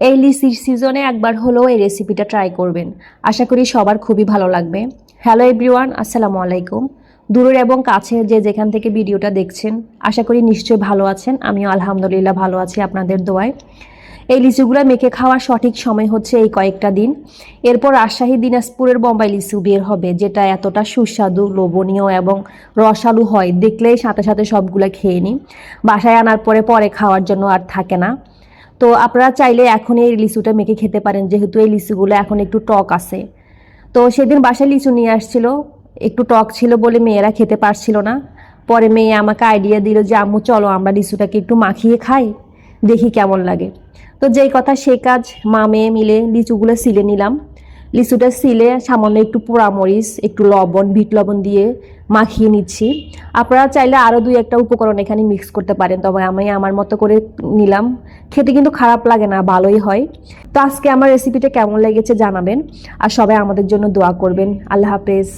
এই লিচির সিজনে একবার হলেও এই রেসিপিটা ট্রাই করবেন। আশা করি সবার খুবই ভালো লাগবে। হ্যালো এভরিওয়ান, আসসালামু আলাইকুম। দূরের এবং কাছের যে যেখান থেকে ভিডিওটা দেখছেন, আশা করি নিশ্চয়ই ভালো আছেন। আমিও আলহামদুলিল্লাহ ভালো আছি আপনাদের দোয়ায়। এই লিচুগুলো মেখে খাওয়ার সঠিক সময় হচ্ছে এই কয়েকটা দিন। এরপর রাজশাহী, দিনাজপুরের বোম্বাই লিচু বের হবে, যেটা এতটা সুস্বাদু, লোভনীয় এবং রসালো হয়, দেখলেই সাথে সাথে সবগুলো খেয়ে নিই। বাসায় আনার পরে পরে খাওয়ার জন্য আর থাকে না। তো আপনারা চাইলে এখন এই লিচুটা মেখে খেতে পারেন, যেহেতু এই লিচুগুলো এখন একটু টক আছে। তো সেদিন বাসায় লিচু নিয়ে আসছিল, একটু টক ছিল বলে মেয়েরা খেতে পারছিল না। পরে মেয়ে আমাকে আইডিয়া দিল যে আম্মু চলো আমরা লিচুটাকে একটু মাখিয়ে খাই, দেখি কেমন লাগে। তো যেই কথা সেই কাজ, মা মেয়ে মিলে লিচুগুলো সিলে নিলাম। লিচুটা সিলে সামান্য একটু পোড়ামরিচ, একটু লবণ, বিট লবণ দিয়ে মাখিয়ে নিচ্ছি। আপনারা চাইলে আরও দুই একটা উপকরণ এখানে মিক্স করতে পারেন, তবে আমি আমার মতো করে নিলাম। খেতে কিন্তু খারাপ লাগে না, ভালোই হয়। তো আজকে আমার রেসিপিটা কেমন লেগেছে জানাবেন, আর সবাই আমাদের জন্য দোয়া করবেন। আল্লাহ হাফেজ।